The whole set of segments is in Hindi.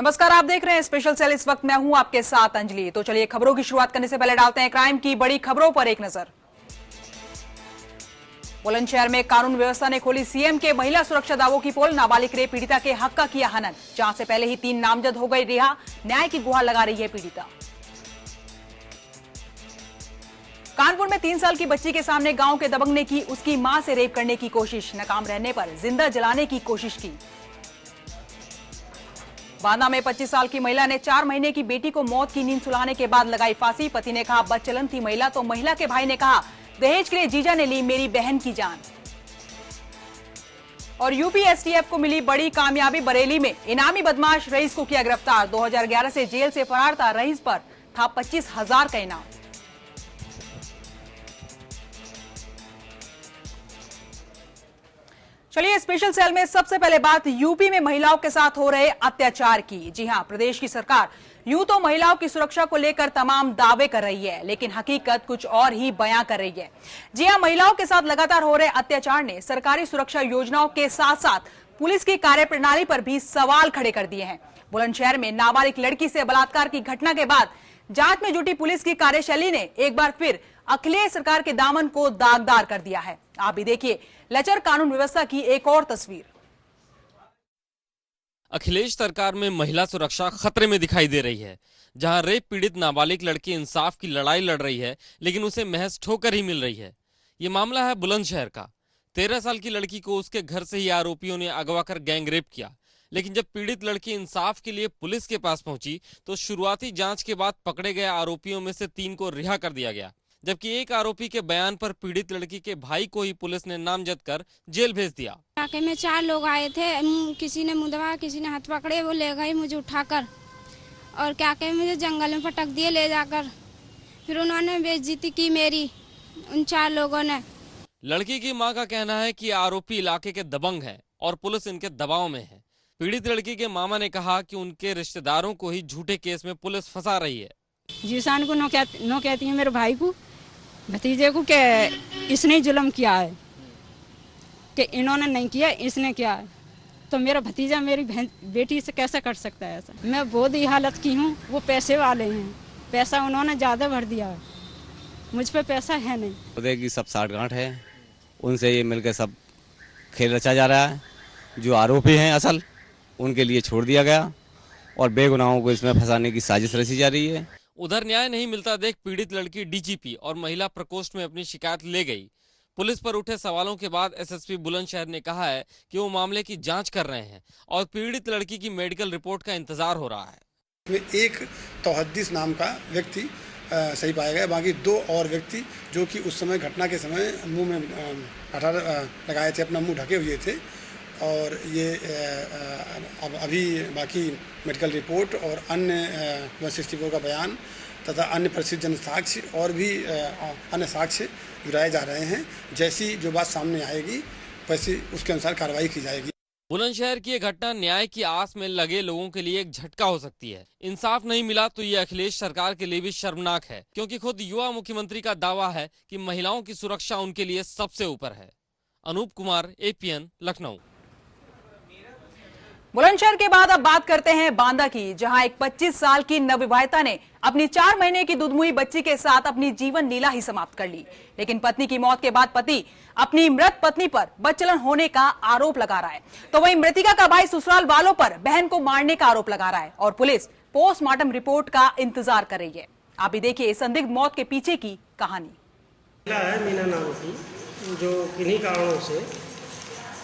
नमस्कार, आप देख रहे हैं स्पेशल सेल। इस वक्त मैं हूं आपके साथ अंजलि। तो चलिए खबरों की शुरुआत करने से पहले डालते हैं क्राइम की बड़ी खबरों पर एक नजर। बुलंदशहर में कानून व्यवस्था ने खोली सीएम के महिला सुरक्षा दावों की पोल। नाबालिग रेप पीड़िता के हक का किया हनन। जांच से पहले ही 3 नामजद हो गए रिहा। न्याय की गुहार लगा रही है पीड़िता। कानपुर में 3 साल की बच्ची के सामने गांव के दबंग ने की उसकी मां से रेप करने की कोशिश। नाकाम रहने पर जिंदा जलाने की कोशिश की। बांदा में 25 साल की महिला ने 4 महीने की बेटी को मौत की नींद सुलाने के बाद लगाई फांसी। पति ने कहा बदचलन थी महिला, तो महिला के भाई ने कहा दहेज के लिए जीजा ने ली मेरी बहन की जान। और यूपी एसटीएफ को मिली बड़ी कामयाबी। बरेली में इनामी बदमाश रईस को किया गिरफ्तार। 2011 से जेल से फरार था रईस, पर था 25,000 का इनाम। चलिए स्पेशल सेल में सबसे पहले बात यूपी में महिलाओं के साथ हो रहे अत्याचार की। जी हां, प्रदेश की सरकार यूं तो महिलाओं की सुरक्षा को लेकर तमाम दावे कर रही है, लेकिन हकीकत कुछ और ही बयां कर रही है। जी हां, महिलाओं के साथ लगातार हो रहे अत्याचार ने सरकारी सुरक्षा योजनाओं के साथ साथ पुलिस की कार्यप्रणाली पर भी सवाल खड़े कर दिए हैं। बुलंदशहर में नाबालिग लड़की से बलात्कार की घटना के बाद जांच में जुटी पुलिस की कार्यशैली ने एक बार फिर अखिलेश सरकार के दामन को दागदार कर दिया है। आप भी देखिए लचर कानून व्यवस्था की एक और तस्वीर। अखिलेश सरकार में महिला सुरक्षा खतरे में दिखाई दे रही है। जहां रेप पीड़ित नाबालिग लड़की इंसाफ की लड़ाई लड़ रही है, लेकिन उसे महज ठोकर ही मिल रही है। ये मामला है बुलंदशहर का। 13 साल की लड़की को उसके घर से ही आरोपियों ने अगवा कर गैंग रेप किया, लेकिन जब पीड़ित लड़की इंसाफ के लिए पुलिस के पास पहुंची तो शुरुआती जांच के बाद पकड़े गए आरोपियों में से 3 को रिहा कर दिया गया, जबकि एक आरोपी के बयान पर पीड़ित लड़की के भाई को ही पुलिस ने नामजद कर जेल भेज दिया। इलाके में 4 लोग आए थे, किसी ने मुंह दबा, किसी ने हाथ पकड़े, वो ले गए मुझे उठाकर और क्या कहे मुझे जंगल में पटक दिए ले जाकर। फिर उन्होंने बेइज्जती की मेरी, उन 4 लोगों ने। लड़की की मां का कहना है कि आरोपी इलाके के दबंग हैं और पुलिस इनके दबाव में है। पीड़ित लड़की के मामा ने कहा कि उनके रिश्तेदारों को ही झूठे केस में पुलिस फंसा रही है। जीसान को नो कहती है मेरे भाई को, भतीजे को, कि इसने जुल्म किया है, कि इन्होंने नहीं किया इसने किया है। तो मेरा भतीजा मेरी बेटी से कैसे कर सकता है ऐसा। मैं बहुत ही हालत की हूँ। वो पैसे वाले हैं, पैसा उन्होंने ज़्यादा भर दिया है, मुझ पे पैसा है नहीं। खुदे की सब साठगांठ है, उनसे ये मिलकर सब खेल रचा जा रहा है। जो आरोपी हैं असल, उनके लिए छोड़ दिया गया और बेगुनाहों को इसमें फंसाने की साजिश रची जा रही है। उधर न्याय नहीं मिलता देख पीड़ित लड़की डीजीपी और महिला प्रकोष्ठ में अपनी शिकायत ले गई। पुलिस पर उठे सवालों के बाद एसएसपी बुलंदशहर ने कहा है कि वो मामले की जांच कर रहे हैं और पीड़ित लड़की की मेडिकल रिपोर्ट का इंतजार हो रहा है। एक तौहद्दीस नाम का व्यक्ति सही पाया गया, बाकी 2 और व्यक्ति जो कि उस समय घटना के समय मुंह में लगाए थे, अपना मुंह ढके हुए थे। और ये अब अभी बाकी मेडिकल रिपोर्ट और अन्य 164 का बयान तथा अन्य प्रसिद्ध जन साक्ष्य और भी अन्य साक्ष्य जुटाए जा रहे हैं। जैसी जो बात सामने आएगी वैसी उसके अनुसार कार्रवाई की जाएगी। बुलंदशहर की ये घटना न्याय की आस में लगे लोगों के लिए एक झटका हो सकती है। इंसाफ नहीं मिला तो ये अखिलेश सरकार के लिए भी शर्मनाक है, क्योंकि खुद युवा मुख्यमंत्री का दावा है कि महिलाओं की सुरक्षा उनके लिए सबसे ऊपर है। अनूप कुमार, एपीएन, लखनऊ। बुलंदशहर के बाद अब बात करते हैं बांदा की, जहां एक 25 साल की नवविवाहिता ने अपनी 4 महीने की दुधमुई बच्ची के साथ अपनी जीवन लीला ही समाप्त कर ली। लेकिन पत्नी की मौत के बाद पति अपनी मृत पत्नी पर बदचलन होने का आरोप लगा रहा है, तो वहीं मृतिका का भाई ससुराल वालों पर बहन को मारने का आरोप लगा रहा है और पुलिस पोस्टमार्टम रिपोर्ट का इंतजार कर रही है। आप भी देखिए संदिग्ध मौत के पीछे की कहानी। मीना नाम की, जो किन्हीं कारणों से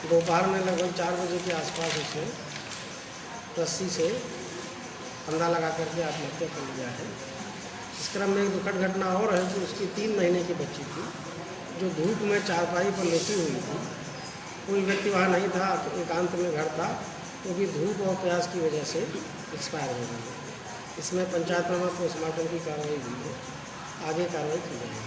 दोपहर में लगभग 4 बजे के आसपास उसे रस्सी से फंदा लगा करके आत्महत्या कर लिया है। इस क्रम में एक दुखद घटना और है कि उसकी 3 महीने की बच्ची थी, जो धूप में चारपाई पर लेटी हुई थी। कोई व्यक्ति वहाँ नहीं था, एकांत में घर था, वो भी धूप और प्यास की वजह से एक्सपायर हो गई। इसमें पंचायतनामा पोस्टमार्टम की कार्रवाई हुई है, आगे कार्रवाई की जाएगी।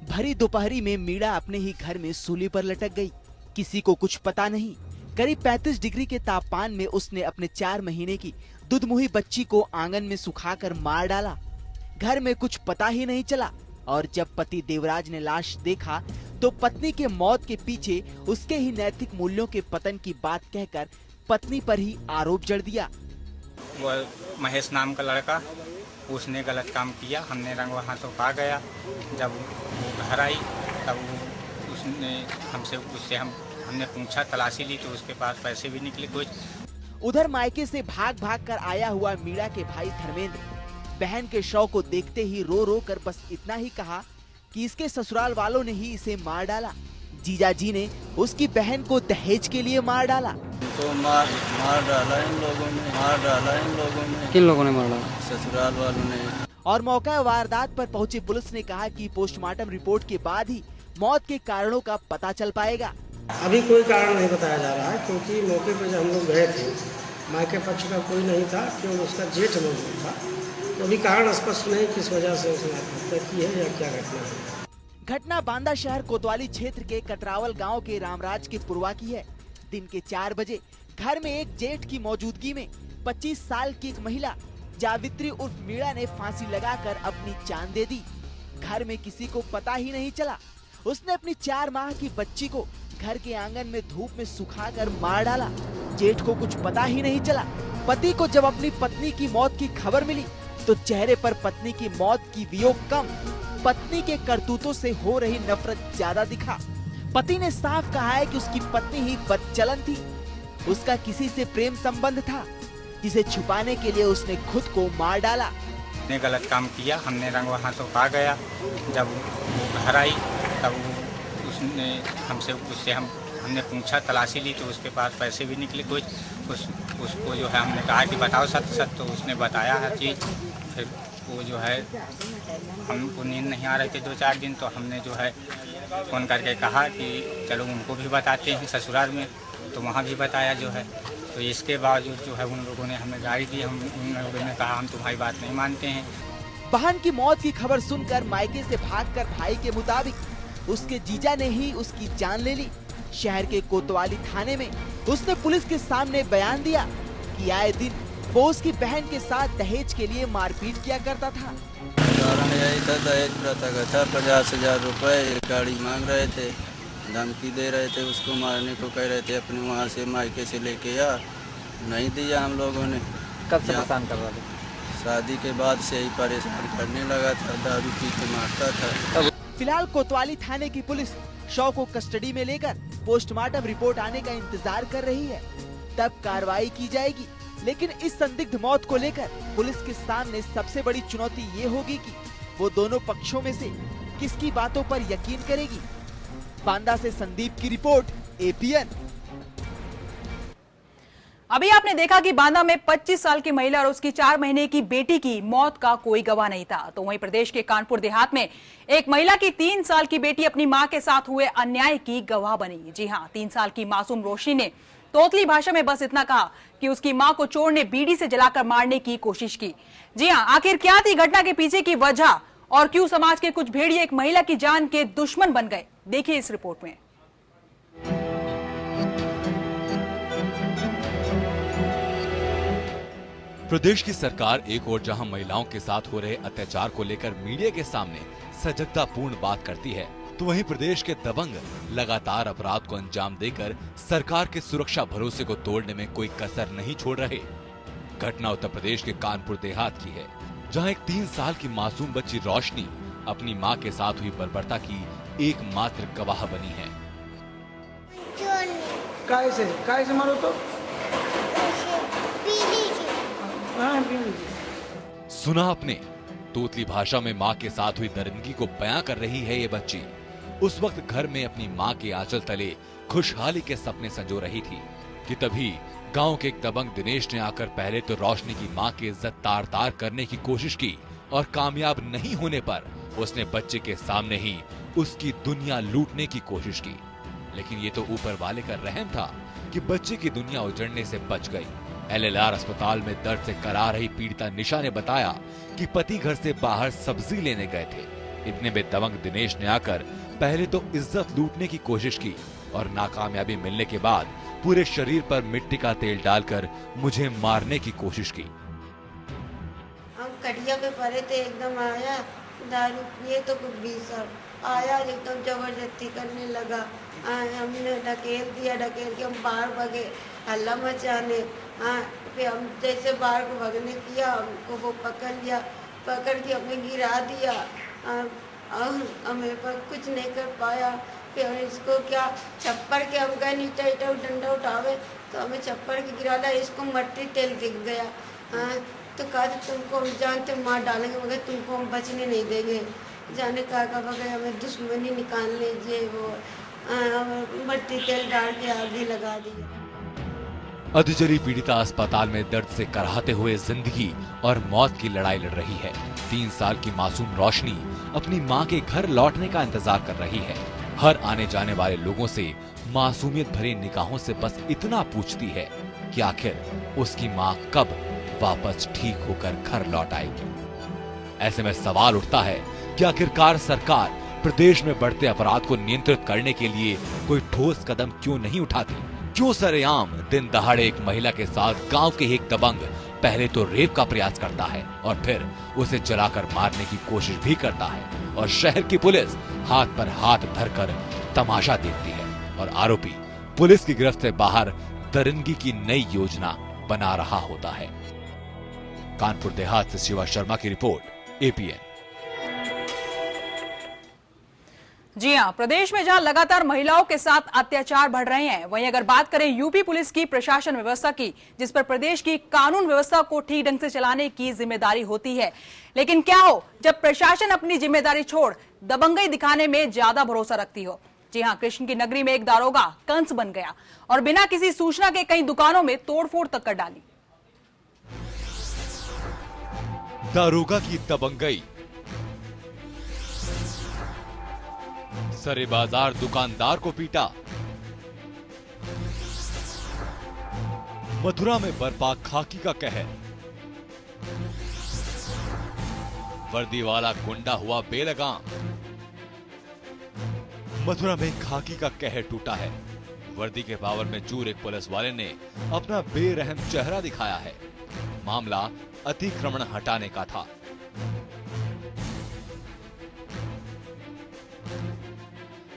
भरी दोपहरी में मीणा अपने ही घर में सूली पर लटक गई। किसी को कुछ पता नहीं। करीब 35 डिग्री के तापमान में उसने अपने 4 महीने की दुधमुही बच्ची को आंगन में सुखाकर मार डाला। घर में कुछ पता ही नहीं चला और जब पति देवराज ने लाश देखा तो पत्नी के मौत के पीछे उसके ही नैतिक मूल्यों के पतन की बात कहकर पत्नी पर ही आरोप जड़ दिया। वो महेश नाम का लड़का, उसने गलत काम किया, हमने रंगवा हाथों पा गया। जब वो घर आई तब उसने उससे हमने पूछा, तलाशी ली तो उसके पास पैसे भी निकले कुछ। उधर मायके से भाग भाग कर आया हुआ मीणा के भाई धर्मेंद्र बहन के शव को देखते ही रो रो कर बस इतना ही कहा कि इसके ससुराल वालों ने ही इसे मार डाला। जीजा जी ने उसकी बहन को दहेज के लिए मार डाला। तो मार डाला इन लोगों ने। किन लोगों ने मार डाला? ससुराल वालों ने। और मौका वारदात पर पहुंची पुलिस ने कहा कि पोस्टमार्टम रिपोर्ट के बाद ही मौत के कारणों का पता चल पाएगा। अभी कोई कारण नहीं बताया जा रहा है, क्योंकि मौके पर जब हम लोग गए थे मायके पक्ष का कोई नहीं था, केवल उसका जेठ मौजूद था। तो अभी कारण स्पष्ट नहीं किस वजह से उसने आत्महत्या की है या क्या घटना है। घटना बांदा शहर कोतवाली क्षेत्र के कटरावल गांव के रामराज के पुरवा की है। दिन के 4 बजे घर में एक जेठ की मौजूदगी में 25 साल की एक महिला जावित्री उर्फ मीणा ने फांसी लगाकर अपनी जान दे दी। घर में किसी को पता ही नहीं चला। उसने अपनी 4 माह की बच्ची को घर के आंगन में धूप में सुखाकर मार डाला। जेठ को कुछ पता ही नहीं चला। पति को जब अपनी पत्नी की मौत की खबर मिली तो चेहरे पर पत्नी की मौत की वियोग कम, पत्नी के करतूतों से हो रही नफरत ज्यादा दिखा। पति ने साफ कहा है कि उसकी पत्नी ही बदचलन थी। उसका किसी से प्रेम संबंध था जिसे छुपाने के लिए उसने खुद को मार डाला। ने गलत काम किया, हमने रंगवा हाथों पा गया। जब वो घर आई तब उसने हमने पूछा, तलाशी ली तो उसके पास पैसे भी निकले कुछ। उसको जो है हमने कहा कि बताओ सच, तो उसने बताया हर चीज़। फिर वो जो है हमको नींद नहीं आ रही थी 2-4 दिन, तो हमने जो है फ़ोन करके कहा कि चलो उनको भी बताते हैं ससुराल में, तो वहाँ भी बताया जो है। तो इसके बावजूद जो है उन लोगों ने हमें गाड़ी दी। उन लोगों ने कहा हम तुम्हारी बात नहीं मानते हैं। बहन की मौत की खबर सुनकर मायके से भागकर भाई के मुताबिक उसके जीजा ने ही उसकी जान ले ली। शहर के कोतवाली थाने में उसने पुलिस के सामने बयान दिया कि आए दिन वो उसकी बहन के साथ दहेज के लिए मारपीट किया करता था। कारण यही था, दहेज प्रथा का था। 50,000 रुपए गाड़ी मांग रहे थे, धमकी दे रहे थे, उसको मारने को कह रहे थे। अपने वहाँ से मायके से लेके आ, नहीं दिया हम लोगों ने। कब से परेशान कर रहा था? शादी के बाद से ही परेशान करने लगा था, दारू पी के मारता था। फिलहाल कोतवाली थाने की पुलिस शव को कस्टडी में लेकर पोस्टमार्टम रिपोर्ट आने का इंतजार कर रही है, तब कार्रवाई की जाएगी। लेकिन इस संदिग्ध मौत को लेकर पुलिस के सामने सबसे बड़ी चुनौती ये होगी कि वो दोनों पक्षों में से किसकी बातों पर यकीन करेगी। बांदा से संदीप की रिपोर्ट, एपीएन। अभी आपने देखा कि बांदा में 25 साल की महिला और उसकी 4 महीने की बेटी की मौत का कोई गवाह नहीं था। तो वहीं प्रदेश के कानपुर देहात में एक महिला की 3 साल की बेटी अपनी मां के साथ हुए अन्याय की गवाह बनी। जी हां, 3 साल की मासूम रोशनी ने तोतली भाषा में बस इतना कहा कि उसकी मां को चोर ने बीड़ी से जलाकर मारने की कोशिश की। जी हां, आखिर क्या थी घटना के पीछे की वजह और क्यों समाज के कुछ भेड़िए एक महिला की जान के दुश्मन बन गए, देखिए इस रिपोर्ट में। प्रदेश की सरकार एक ओर जहां महिलाओं के साथ हो रहे अत्याचार को लेकर मीडिया के सामने सजगतापूर्ण बात करती है, तो वहीं प्रदेश के दबंग लगातार अपराध को अंजाम देकर सरकार के सुरक्षा भरोसे को तोड़ने में कोई कसर नहीं छोड़ रहे। घटना उत्तर प्रदेश के कानपुर देहात की है, जहां एक 3 साल की मासूम बच्ची रोशनी अपनी मां के साथ हुई बर्बरता की एकमात्र गवाह बनी है। कैसे मारो तो सुना आपने, तोतली भाषा में मां के साथ हुई दरिंदगी को बयां कर रही है ये बच्ची। उस वक्त घर में अपनी मां के आंचल तले खुशहाली के सपने संजो रही थी कि तभी गांव के एक दबंग दिनेश ने आकर पहले तो रोशनी की मां की इज्जत तार तार करने की कोशिश की और कामयाब नहीं होने पर उसने बच्चे के सामने ही उसकी दुनिया लूटने की कोशिश की। लेकिन ये तो ऊपर वाले का रहम था कि बच्चे की दुनिया उजड़ने से बच गई। LLR अस्पताल में दर्द से करा रही पीड़िता निशा ने बताया कि पति घर से बाहर सब्जी लेने गए थे। इतने में दबंग दिनेश ने आकर पहले तो इज्जत लूटने की कोशिश की और नाकामयाबी मिलने के बाद पूरे शरीर पर मिट्टी का तेल डालकर मुझे मारने की कोशिश की। हम कटिया पे पड़े थे, एकदम आया, दारू पिए तो कुछ 20 साल आया एकदम ज़बरदस्ती करने लगा। हमने ढकेल दिया, ढकेल के हम बाहर भागे हल्ला मचाने। फिर हम जैसे बाहर को भागने किया, हमको वो पकड़ लिया, पकड़ के हमें गिरा दिया और हमें पर कुछ नहीं कर पाया। फिर इसको क्या छप्पर के हम गए नीचे ईटा डंडा उठावे तो हमें छप्पर के गिरा दिया, इसको मट्टी तेल दिख गया। तो कहा तुमको हम जानते मार डालेंगे मगर तुमको हम बचने नहीं देंगे। जाने कहा बगैर हमें दुश्मनी निकाल लीजिए, वो मट्टी तेल डाल के आगे लगा दिया। अधजली पीड़िता अस्पताल में दर्द से कराहते हुए जिंदगी और मौत की लड़ाई लड़ रही है। 3 साल की मासूम रोशनी अपनी मां के घर लौटने का इंतजार कर रही है। हर आने जाने वाले लोगों से मासूमियत भरी निगाहों से बस इतना पूछती है कि आखिर उसकी मां कब वापस ठीक होकर घर लौट आएगी। ऐसे में सवाल उठता है कि आखिरकार सरकार प्रदेश में बढ़ते अपराध को नियंत्रित करने के लिए कोई ठोस कदम क्यों नहीं उठाती? क्यों सरेआम दिन दहाड़े एक महिला के साथ गांव के एक दबंग पहले तो रेप का प्रयास करता है और फिर उसे जलाकर मारने की कोशिश भी करता है और शहर की पुलिस हाथ पर हाथ धरकर तमाशा देखती है और आरोपी पुलिस की गिरफ्त से बाहर दरिंदगी की नई योजना बना रहा होता है। कानपुर देहात से शिवा शर्मा की रिपोर्ट, एपीएन। जी हां, प्रदेश में जहां लगातार महिलाओं के साथ अत्याचार बढ़ रहे हैं, वहीं अगर बात करें यूपी पुलिस की प्रशासन व्यवस्था की, जिस पर प्रदेश की कानून व्यवस्था को ठीक ढंग से चलाने की जिम्मेदारी होती है, लेकिन क्या हो जब प्रशासन अपनी जिम्मेदारी छोड़ दबंगई दिखाने में ज्यादा भरोसा रखती हो। जी हां, कृष्ण की नगरी में एक दारोगा कंस बन गया और बिना किसी सूचना के कई दुकानों में तोड़फोड़ तक कर डाली। दारोगा की दबंगई, सरे बाजार दुकानदार को पीटा। मथुरा में बरपा खाकी का कहर, वर्दी वाला गुंडा हुआ बेलगाम। मथुरा में खाकी का कहर टूटा है। वर्दी के पावर में चूर एक पुलिस वाले ने अपना बेरहम चेहरा दिखाया है। मामला अतिक्रमण हटाने का था।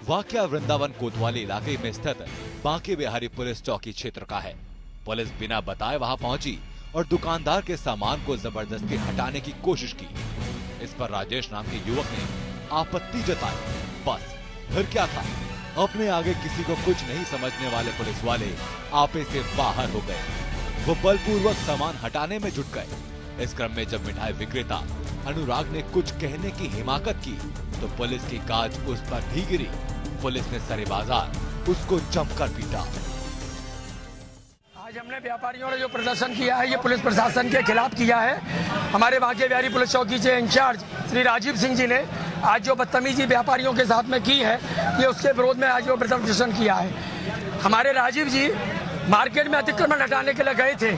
वाकया वृंदावन कोतवाली इलाके में स्थित बांके बिहारी पुलिस चौकी क्षेत्र का है। पुलिस बिना बताए वहां पहुंची और दुकानदार के सामान को जबरदस्ती हटाने की कोशिश की। इस पर राजेश नाम के युवक ने आपत्ति जताई। बस फिर क्या था, अपने आगे किसी को कुछ नहीं समझने वाले पुलिस वाले आपे से बाहर हो गए। वो बलपूर्वक सामान हटाने में जुट गए। इस क्रम में जब मिठाई विक्रेता अनुराग ने कुछ कहने की हिमाकत की तो पुलिस की गाज उस पर भी गिरी। पुलिस ने सरे बाजार उसको जमकर पीटा। आज हमने व्यापारियों ने जो प्रदर्शन किया है ये पुलिस प्रशासन के खिलाफ किया है। हमारे बांके बिहारी पुलिस चौकी के इंचार्ज श्री राजीव सिंह जी ने आज जो बदतमीजी व्यापारियों के साथ में की है ये उसके विरोध में आज वो प्रदर्शन किया है। हमारे राजीव जी मार्केट में अतिक्रमण हटाने के लिए गए थे।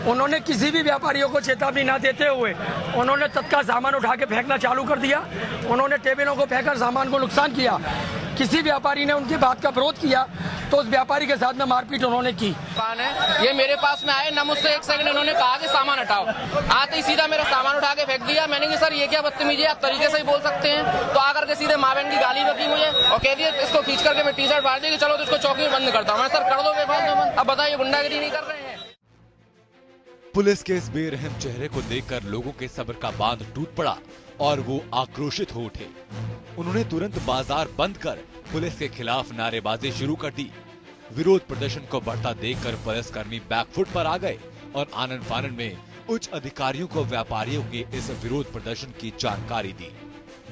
उन्होंने किसी भी व्यापारियों को चेतावनी न देते हुए उन्होंने तत्काल सामान उठा के फेंकना चालू कर दिया। उन्होंने टेबलों को फेंककर सामान को नुकसान किया। किसी व्यापारी ने उनकी बात का विरोध किया तो उस व्यापारी के साथ में मारपीट उन्होंने की। ये मेरे पास में आए न मुझसे एक सेकंड उन्होंने कहा कि सामान हटाओ। आते ही सीधा मेरा सामान उठा के फेंक दिया। मैंने कहा सर ये क्या बदतमीजी है, आप तरीके से ही बोल सकते हैं। तो आकर के सीधे माँ बहन की गाली दी मुझे और कह दिया इसको खींच करके मैं टी शर्ट फाड़ दी कि चलो तो इसको चौकी में बंद करता हूँ। मैं सर कर दो बंद। अब बताइए गुंडागिरी नहीं कर रहे हैं। पुलिस के इस बेरहम चेहरे को देखकर लोगों के सब्र का बांध टूट पड़ा और वो आक्रोशित हो उठे। उन्होंने तुरंत बाजार बंद कर पुलिस के खिलाफ नारेबाजी शुरू कर दी। विरोध प्रदर्शन को बढ़ता देखकर पुलिसकर्मी बैकफुट पर आ गए और आनन फानन में उच्च अधिकारियों को व्यापारियों के इस विरोध प्रदर्शन की जानकारी दी।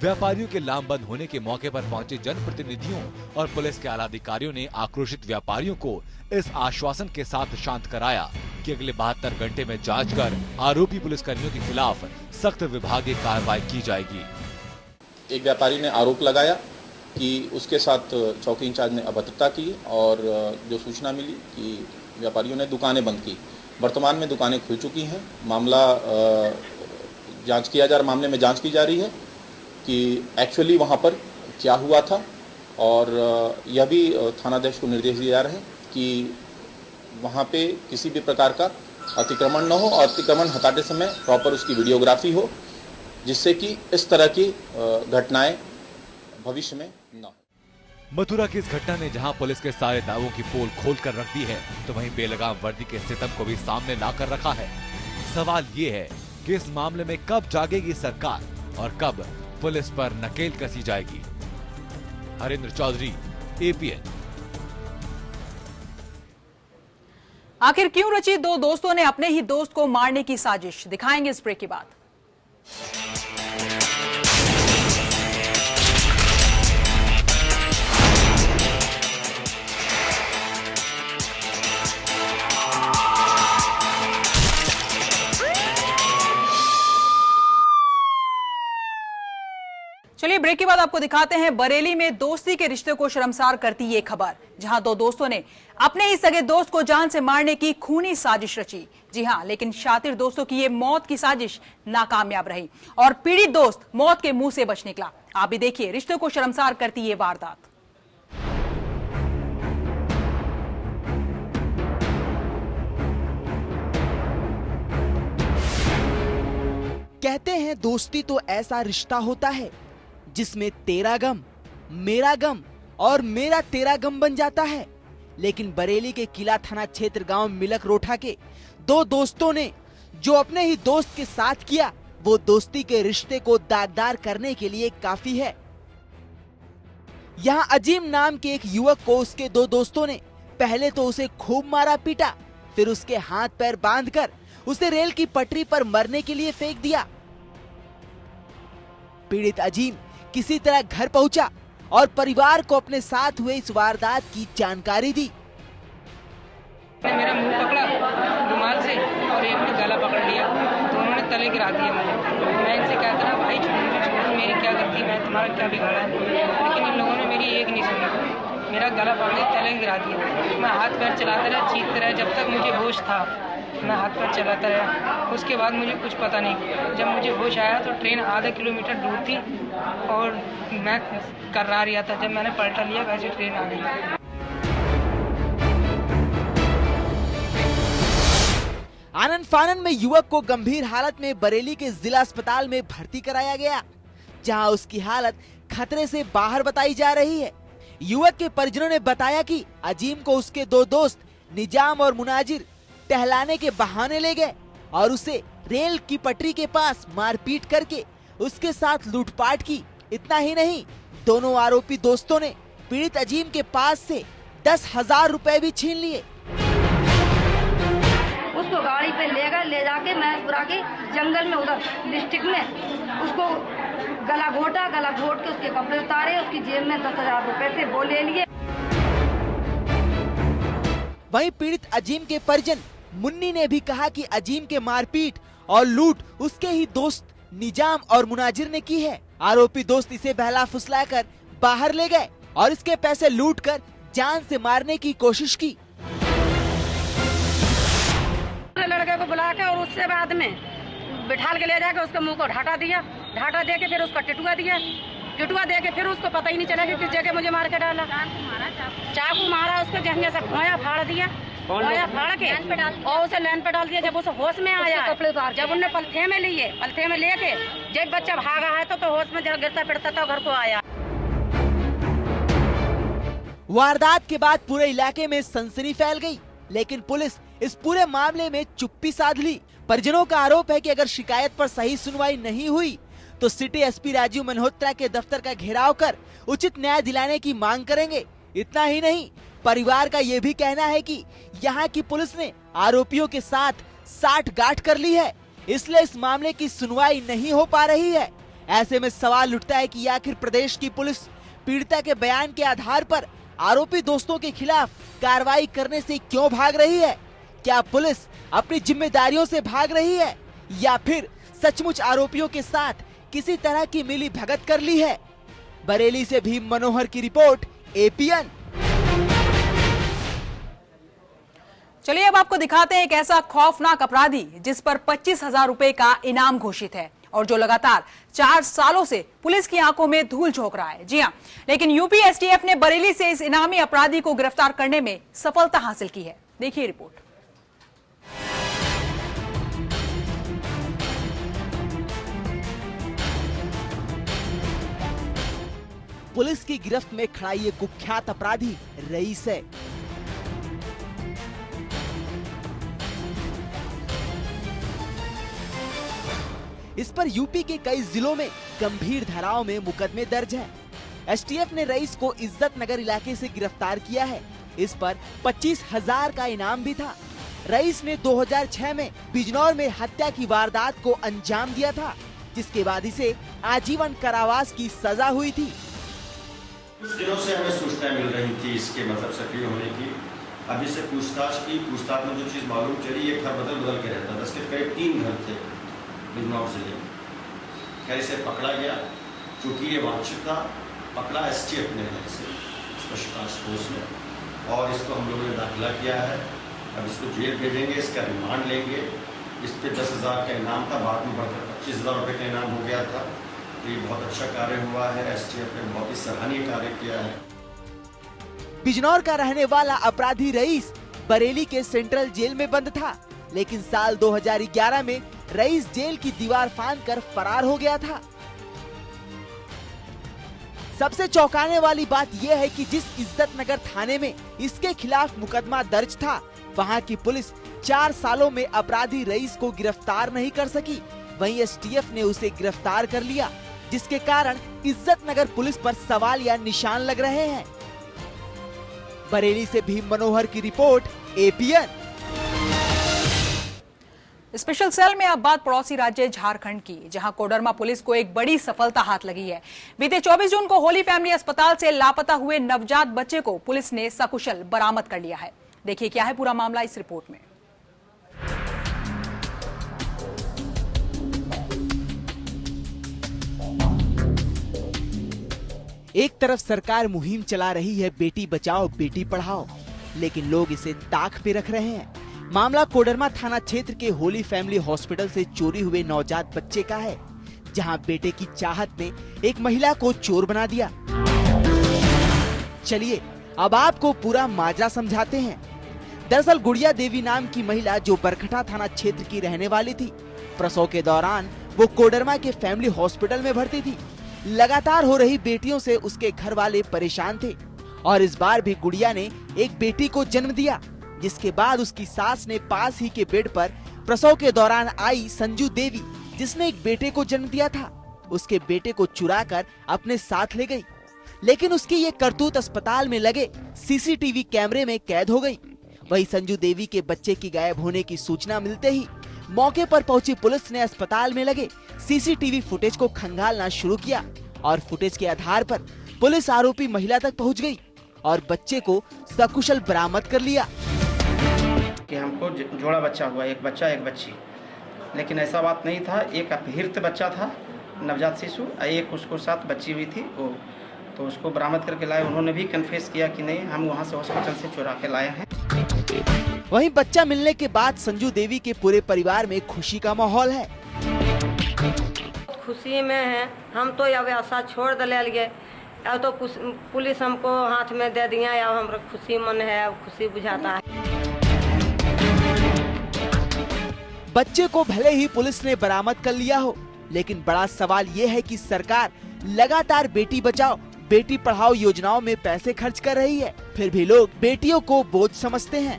व्यापारियों के लामबंद होने के मौके पर पहुंचे जनप्रतिनिधियों और पुलिस के आला अधिकारियों ने आक्रोशित व्यापारियों को इस आश्वासन के साथ शांत कराया कि अगले 72 घंटे में जांच कर आरोपी पुलिसकर्मियों के खिलाफ सख्त विभागीय कार्रवाई की जाएगी। एक व्यापारी ने आरोप लगाया कि उसके साथ चौकी इंचार्ज ने अभद्रता की और जो सूचना मिली कि व्यापारियों ने दुकानें बंद की। वर्तमान में दुकानें खुल चुकी हैं। मामला जांच किया जा रहा, मामले में जांच की जा रही है कि एक्चुअली वहां पर क्या हुआ था और यह भी थानाध्यक्ष को निर्देश दिए जा रहे हैं कि वहां पे किसी भी प्रकार का अतिक्रमण न हो और अतिक्रमण हटाते समय प्रॉपर उसकी वीडियोग्राफी हो, जिससे कि इस तरह की घटनाएं भविष्य में न हो। मथुरा की इस घटना ने जहां पुलिस के सारे दावों की पोल खोल कर रख दी है, तो वहीं बेलगाम वर्दी के सितम को भी सामने लाकर रखा है। सवाल ये है कि इस मामले में कब जागेगी सरकार और कब पुलिस पर नकेल कसी जाएगी। हरेंद्र चौधरी, APN। आखिर क्यों रची दो दोस्तों ने अपने ही दोस्त को मारने की साजिश, दिखाएंगे इस ब्रेक के बाद। चलिए ब्रेक के बाद आपको दिखाते हैं बरेली में दोस्ती के रिश्ते को शर्मसार करती ये खबर, जहां दो दोस्तों ने अपने ही सगे दोस्त को जान से मारने की खूनी साजिश रची। जी हां, लेकिन शातिर दोस्तों की ये मौत की साजिश नाकामयाब रही और पीड़ित दोस्त मौत के मुंह से बच निकला। आप भी देखिए रिश्ते को शर्मसार करती ये वारदात। कहते हैं दोस्ती तो ऐसा रिश्ता होता है जिसमें तेरा गम मेरा गम और मेरा तेरा गम बन जाता है। लेकिन बरेली के किला थाना क्षेत्र गांव मिलक रोठा के दो दोस्तों ने जो अपने ही दोस्त के साथ किया, वो दोस्ती के रिश्ते को दागदार करने के लिए काफी है। यहाँ अजीम नाम के एक युवक को उसके दो दोस्तों ने पहले तो उसे खूब मारा पीटा, फिर उसके हाथ पैर बांधकर उसे रेल की पटरी पर मरने के लिए फेंक दिया। पीड़ित अजीम किसी तरह घर पहुंचा और परिवार को अपने साथ हुए इस वारदात की जानकारी दी। मेरा मुंह पकड़ा रुमाल से और एक ने गला पकड़ लिया, तो उन्होंने तले गिरा दिया मुझे। मैं इनसे कहता रहा भाई छोड़ मेरी क्या गलती, मैं तुम्हारा क्या बिगाड़ा है, लेकिन इन लोगों ने मेरी एक नहीं सुनी, मेरा गला पकड़ तले गिरा दिया। मैं हाथ पैर चलाता रहा, चीखता रहा, जब तक मुझे होश था मैं हाथ पैर चलाता रहा। उसके बाद मुझे कुछ पता नहीं। जब मुझे होश आया तो ट्रेन आधा किलोमीटर दूर थी और मैं कर्रा रहा था। जब मैंने पलटा लिया वैसे ट्रेन आ गई। आनन फानन में युवक को गंभीर हालत में बरेली के जिला अस्पताल में भर्ती कराया गया, जहां उसकी हालत खतरे से बाहर बताई जा रही है। युवक के परिजनों ने बताया कि अजीम को उसके दो दोस्त निजाम और मुनाजिर टहलाने के बहाने ले गए और उसे रेल की पटरी के पास मारपीट करके उसके साथ लूटपाट की। इतना ही नहीं, दोनों आरोपी दोस्तों ने पीड़ित अजीम के पास से 10,000 रुपए भी छीन लिए। उसको गाड़ी पे ले जाके महसपुरा के जंगल में उधर डिस्ट्रिक्ट में उसको गला घोट के उसके कपड़े उतारे, उसकी जेब में 10,000 रुपए थे वो ले लिए। वहीं पीड़ित अजीम के परिजन मुन्नी ने भी कहा कि अजीम के मारपीट और लूट उसके ही दोस्त निजाम और मुनाजिर ने की है। आरोपी दोस्त इसे बहला फुसलाकर बाहर ले गए और इसके पैसे लूटकर जान से मारने की कोशिश की। लड़के को बुला के और उससे बाद में बिठाल के ले जाके उसके मुंह को ढाटा दिया, ढाटा दे के फिर उसका टिटुआ दिया, टिटुआ दे के फिर उसको पता ही नहीं चला कि किस जगह मुझे मार के डाला। चाकू मारा उसको, जंघे से खोया फाड़ दिया, खोया फाड़ के और उसे लाइन पे डाल दिया। जब उसे होश में आया, जब उन्हें पलथे में लेके जब बच्चा भागा है तो होश में जब गिरता फिरता तो घर को आया। वारदात के बाद पूरे इलाके में सनसनी फैल गई, लेकिन पुलिस इस पूरे मामले में चुप्पी साध ली। परिजनों का आरोप है कि अगर शिकायत पर सही सुनवाई नहीं हुई तो सिटी एसपी राजीव मल्होत्रा के दफ्तर का घेराव कर उचित न्याय दिलाने की मांग करेंगे। इतना ही नहीं, परिवार का ये भी कहना है कि यहाँ की पुलिस ने आरोपियों के साथ साठ-गांठ कर ली है, इसलिए इस मामले की सुनवाई नहीं हो पा रही है। ऐसे में सवाल उठता है कि आखिर प्रदेश की पुलिस पीड़िता के बयान के आधार पर आरोपी दोस्तों के खिलाफ कार्रवाई करने से क्यों भाग रही है? क्या पुलिस अपनी जिम्मेदारियों से भाग रही है या फिर सचमुच आरोपियों के साथ किसी तरह की मिली भगत कर ली है? बरेली से भीम मनोहर की रिपोर्ट, APN। चलिए अब आपको दिखाते हैं एक ऐसा खौफनाक अपराधी जिस पर 25,000 रुपए का इनाम घोषित है और जो लगातार 4 सालों से पुलिस की आंखों में धूल झोंक रहा है। जी हां, लेकिन यूपी एसटीएफ ने बरेली से इस इनामी अपराधी को गिरफ्तार करने में सफलता हासिल की है। देखिए रिपोर्ट। पुलिस की गिरफ्त में खड़ा ये कुख्यात अपराधी रईस है। इस पर यूपी के कई जिलों में गंभीर धाराओं में मुकदमे दर्ज हैं। एसटीएफ ने रईस को इज्जत नगर इलाके से गिरफ्तार किया है। इस पर 25,000 का इनाम भी था। रईस ने 2006 में बिजनौर में हत्या की वारदात को अंजाम दिया था, जिसके बाद इसे आजीवन कारावास की सजा हुई थी। कुछ दिनों से हमें सूचना मिल रही थी इसके मतलब सक्रिय होने की। अभी से पूछताछ में जो चीज मालूम चली, ये घर बदल के रहता था। इसके करीब 3 घर थे बिजनौर जिले में। खैर इसे पकड़ा गया, चूंकि ये वांछित था। पकड़ा एसटीएफ ने स्पेशल टास्क फोर्स ने, और इसको हम लोगों ने दाखिला किया है। अब इसको जेल भेजेंगे, इसका रिमांड लेंगे। इस पे 10,000 का इनाम था, बाद में बढ़कर 25,000 रुपये का इनाम हो गया था। तो ये बहुत अच्छा कार्य हुआ है, एसटीएफ ने बहुत ही सराहनीय कार्य किया है। बिजनौर का रहने वाला अपराधी रईस बरेली के सेंट्रल जेल में बंद था, लेकिन साल 2011 में रईस जेल की दीवार फांदकर फरार हो गया था। सबसे चौंकाने वाली बात यह है कि जिस इज्जत नगर थाने में इसके खिलाफ मुकदमा दर्ज था, वहां की पुलिस 4 सालों में अपराधी रईस को गिरफ्तार नहीं कर सकी। वहीं एसटीएफ ने उसे गिरफ्तार कर लिया, जिसके कारण इज्जत नगर पुलिस पर सवाल या निशान लग रहे हैं। बरेली से भीम मनोहर की रिपोर्ट, एपीएन। स्पेशल सेल में अब बात पड़ोसी राज्य झारखंड की, जहां कोडरमा पुलिस को एक बड़ी सफलता हाथ लगी है। बीते 24 जून को होली फैमिली अस्पताल से लापता हुए नवजात बच्चे को पुलिस ने सकुशल बरामद कर लिया है। देखिए क्या है पूरा मामला इस रिपोर्ट में। एक तरफ सरकार मुहिम चला रही है बेटी बचाओ बेटी पढ़ाओ, लेकिन लोग इसे ताक पे रख रहे हैं। मामला कोडरमा थाना क्षेत्र के होली फैमिली हॉस्पिटल से चोरी हुए नवजात बच्चे का है, जहां बेटे की चाहत ने एक महिला को चोर बना दिया। चलिए अब आपको पूरा माजरा समझाते हैं। दरअसल गुड़िया देवी नाम की महिला, जो बरकठा थाना क्षेत्र की रहने वाली थी, प्रसव के दौरान वो कोडरमा के फैमिली हॉस्पिटल में भर्ती थी। लगातार हो रही बेटियों से उसके घर वाले परेशान थे, और इस बार भी गुड़िया ने एक बेटी को जन्म दिया, जिसके बाद उसकी सास ने पास ही के बेड पर प्रसव के दौरान आई संजू देवी, जिसने एक बेटे को जन्म दिया था, उसके बेटे को चुराकर अपने साथ ले गई। लेकिन उसकी ये करतूत अस्पताल में लगे सीसीटीवी कैमरे में कैद हो गई। वही संजू देवी के बच्चे की गायब होने की सूचना मिलते ही मौके पर पहुंची पुलिस ने अस्पताल में लगे सीसीटीवी फुटेज को खंगालना शुरू किया, और फुटेज के आधार पर पुलिस आरोपी महिला तक पहुंच गई और बच्चे को सकुशल बरामद कर लिया। कि हमको जोड़ा बच्चा हुआ, एक बच्चा एक बच्ची, लेकिन ऐसा बात नहीं था। एक अपहृत बच्चा था, नवजात शिशु, एक उसको साथ बच्ची हुई थी वो, तो उसको बरामद करके लाए। उन्होंने भी कन्फेस किया कि नहीं, हम वहाँ से हॉस्पिटल से चुरा के लाए हैं। वहीं बच्चा मिलने के बाद संजू देवी के पूरे परिवार में खुशी का माहौल है। खुशी में है हम, तो अब आशा छोड़ दिए, अब तो पुलिस हमको हाथ में दे दिया, अब हमारा खुशी मन है, अब खुशी बुझाता है। बच्चे को भले ही पुलिस ने बरामद कर लिया हो, लेकिन बड़ा सवाल ये है कि सरकार लगातार बेटी बचाओ बेटी पढ़ाओ योजनाओं में पैसे खर्च कर रही है, फिर भी लोग बेटियों को बोझ समझते हैं।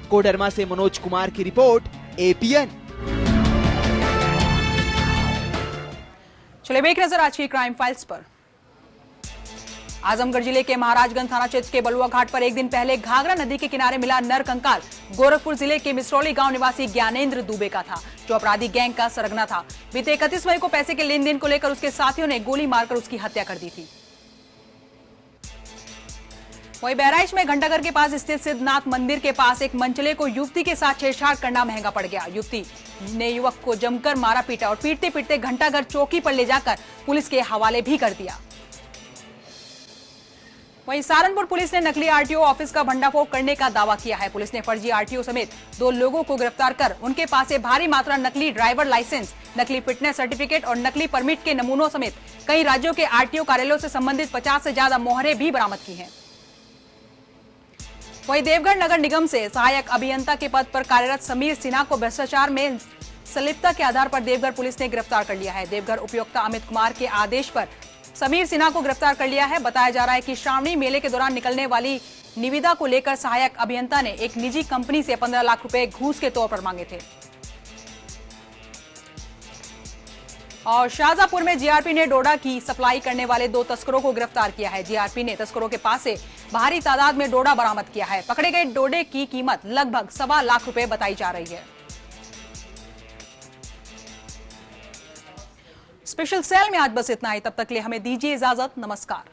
कोडरमा से मनोज कुमार की रिपोर्ट, एपीएन। चलिए एक नजर आज की क्राइम फाइल्स पर। आजमगढ़ जिले के महाराजगंज थाना क्षेत्र के बलुआ घाट पर एक दिन पहले घाघरा नदी के किनारे मिला नर कंकाल गोरखपुर जिले के मिसरौली गांव निवासी ज्ञानेंद्र दुबे का था, जो अपराधी गैंग का सरगना था। बीते 31 मई को पैसे के लेन देन को लेकर उसके साथियों ने गोली मारकर उसकी हत्या कर दी थी। वहीं बहराइच में घंटाघर के पास स्थित सिद्धनाथ मंदिर के पास एक मंचले को युवती के साथ छेड़छाड़ करना महंगा पड़ गया। युवती ने युवक को जमकर मारा पीटा और पीटते पीटते घंटाघर चौकी पर ले जाकर पुलिस के हवाले भी कर दिया। वहीं सहारनपुर पुलिस ने नकली आरटीओ ऑफिस का भंडाफोड़ करने का दावा किया है। पुलिस ने फर्जी आरटीओ समेत 2 लोगों को गिरफ्तार कर उनके पास से भारी मात्रा नकली ड्राइवर लाइसेंस, नकली फिटनेस सर्टिफिकेट और नकली परमिट के नमूनों समेत कई राज्यों के आरटीओ कार्यालयों से संबंधित 50 से ज्यादा मोहरें भी बरामद की हैं। वहीं देवघर नगर निगम से सहायक अभियंता के पद पर कार्यरत समीर सिन्हा को भ्रष्टाचार में संलिप्तता के आधार पर देवघर पुलिस ने गिरफ्तार कर लिया है। देवघर उपायुक्त अमित कुमार के आदेश पर समीर सिन्हा को गिरफ्तार कर लिया है। बताया जा रहा है कि श्रावणी मेले के दौरान निकलने वाली निविदा को लेकर सहायक अभियंता ने एक निजी कंपनी से 15 लाख रुपए घूस के तौर पर मांगे थे। और शाहजहांपुर में जीआरपी ने डोडा की सप्लाई करने वाले 2 तस्करों को गिरफ्तार किया है। जीआरपी ने तस्करों के पास से भारी तादाद में डोडा बरामद किया है। पकड़े गए डोडे की कीमत लगभग 1.25 लाख रुपए बताई जा रही है। स्पेशल सेल में आज बस इतना ही। तब तक के लिए हमें दीजिए इजाजत। नमस्कार।